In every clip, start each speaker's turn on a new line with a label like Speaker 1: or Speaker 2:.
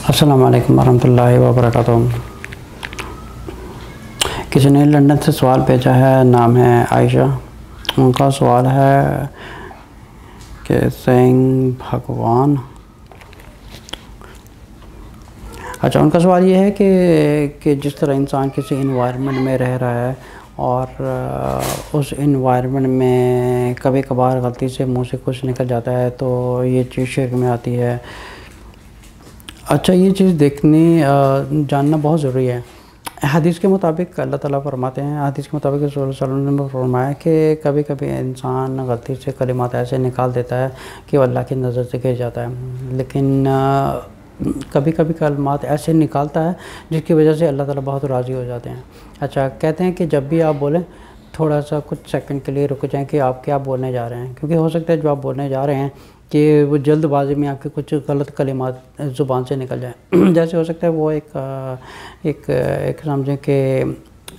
Speaker 1: السلام علیکم ورحمۃ اللہ وبرکاتہ۔ کسی نے لندن سے سوال بھیجا ہے، نام ہے عائشہ۔ ان کا سوال ہے کہ سینگ بھگوان، اچھا ان کا سوال یہ ہے کہ جس طرح انسان کسی انوائرمنٹ میں رہ رہا ہے اور اس انوائرمنٹ میں کبھی کبھار غلطی سے منہ سے کچھ نکل جاتا ہے تو یہ چیز شرک میں آتی ہے۔ اچھا یہ چیز جاننا بہت ضروری ہے۔ حدیث کے مطابق اللہ تعالیٰ فرماتے ہیں، حدیث کے مطابق رسول اللہ صلی اللہ علیہ وسلم نے فرمایا کہ کبھی کبھی انسان غلطی سے کلمات ایسے نکال دیتا ہے کہ وہ اللہ کی نظر سے گر جاتا ہے، لیکن کبھی کبھی کلمات ایسے نکالتا ہے جس کی وجہ سے اللہ تعالیٰ بہت راضی ہو جاتے ہیں۔ اچھا کہتے ہیں کہ جب بھی آپ بولیں تھوڑا سا کچھ سیکنڈ کے لیے رک جائیں کہ آپ کیا بولنے جا رہے ہیں، کیونکہ ہو سکتا ہے جو آپ بولنے جا رہے ہیں کہ وہ جلد بازی میں آپ کے کچھ غلط کلمات زبان سے نکل جائیں۔ جیسے ہو سکتا ہے وہ ایک سمجھیں کہ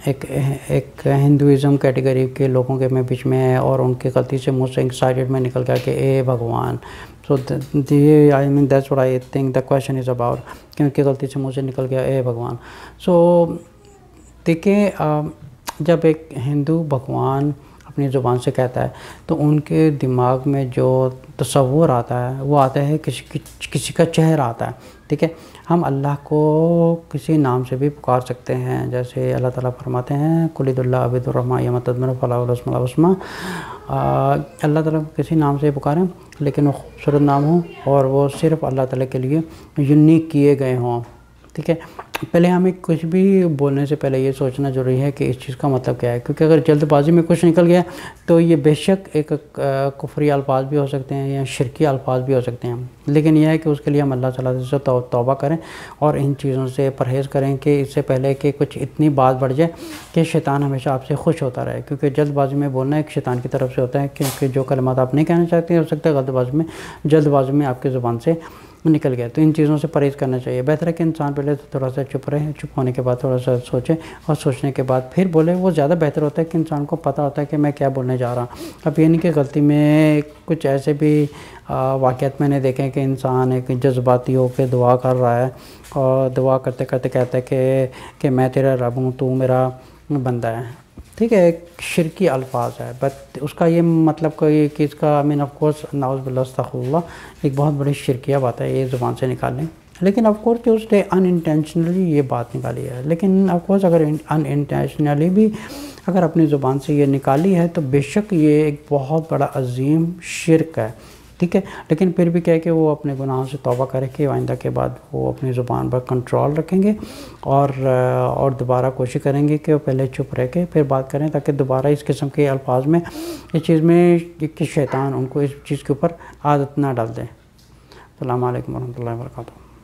Speaker 1: ایک ہندوازم کیٹیگری کے لوگوں کے بیچ میں ہے اور ان کی غلطی سے منہ سے ایکسائٹیڈ میں نکل گیا کہ اے بھگوان، so I mean that's what I think the question is about, کہ ان کی غلطی سے منہ سے نکل گیا اے بھگوان۔ سو دیکھیں جب ایک ہندو بھگوان اپنی زبان سے کہتا ہے تو ان کے دماغ میں جو تصور آتا ہے وہ آتا ہے کسی کا چہرہ آتا ہے، ٹھیک ہے۔ ہم اللہ کو کسی نام سے بھی پکار سکتے ہیں، جیسے اللہ تعالیٰ فرماتے ہیں قل ادعوا اللہ عبد الرحمٰن یا متدمر فلاح الاسم الحسنی، اللہ تعالیٰ کو کسی نام سے پکاریں لیکن وہ خوبصورت نام ہو اور وہ صرف اللہ تعالیٰ کے لیے یونیک کیے گئے ہوں، ٹھیک ہے۔ پہلے ہمیں کچھ بھی بولنے سے پہلے یہ سوچنا ضروری ہے کہ اس چیز کا مطلب کیا ہے، کیونکہ اگر جلد بازی میں کچھ نکل گیا تو یہ بے شک ایک کفری الفاظ بھی ہو سکتے ہیں یا شرکی الفاظ بھی ہو سکتے ہیں، لیکن یہ ہے کہ اس کے لیے ہم اللہ تعالیٰ سے توبہ کریں اور ان چیزوں سے پرہیز کریں کہ اس سے پہلے کہ کچھ اتنی بات بڑھ جائے کہ شیطان ہمیشہ آپ سے خوش ہوتا رہے، کیونکہ جلد بازی میں بولنا ایک شیطان کی طرف سے ہوتا ہے، کیونکہ جو کلمات آپ نہیں کہنا چاہتے ہیں ہو سکتا ہے جلد بازی میں آپ کی زبان سے نکل گیا، تو ان چیزوں سے پرہیز کرنا چاہیے۔ بہتر ہے کہ انسان پہلے تھوڑا سا چپ رہے، چپ ہونے کے بعد تھوڑا سا سوچے اور سوچنے کے بعد پھر بولے، وہ زیادہ بہتر ہوتا ہے کہ انسان کو پتہ ہوتا ہے کہ میں کیا بولنے جا رہا ہوں۔ اب یہ نہیں کہ غلطی میں کچھ ایسے بھی واقعات میں نے دیکھے ہیں کہ انسان ایک جذباتی ہو کے دعا کر رہا ہے اور دعا کرتے کرتے کہتا ہے کہ میں تیرا رب ہوں، تو میرا بندہ ہے، ٹھیک ہے۔ ایک شرکی الفاظ ہے، بٹ اس کا یہ مطلب کوئی کہ اس کا آف کورس نعوذ باللہ استغفر اللہ ایک بہت بڑی شرکیہ بات ہے یہ زبان سے نکالنے، لیکن آف کورس کہ اس نے ان انٹینشنلی یہ بات نکالی ہے، لیکن آف کورس اگر ان انٹینشنلی بھی اگر اپنی زبان سے یہ نکالی ہے تو بے شک یہ ایک بہت بڑا عظیم شرک ہے، ٹھیک ہے۔ لیکن پھر بھی کہہ کہ وہ اپنے گناہوں سے توبہ کرے کہ آئندہ کے بعد وہ اپنی زبان پر کنٹرول رکھیں گے اور دوبارہ کوشش کریں گے کہ وہ پہلے چپ رہ کے پھر بات کریں، تاکہ دوبارہ اس قسم کے الفاظ میں اس چیز میں کہ شیطان ان کو اس چیز کے اوپر عادت نہ ڈال دے۔ السلام علیکم ورحمۃ اللہ وبرکاتہ۔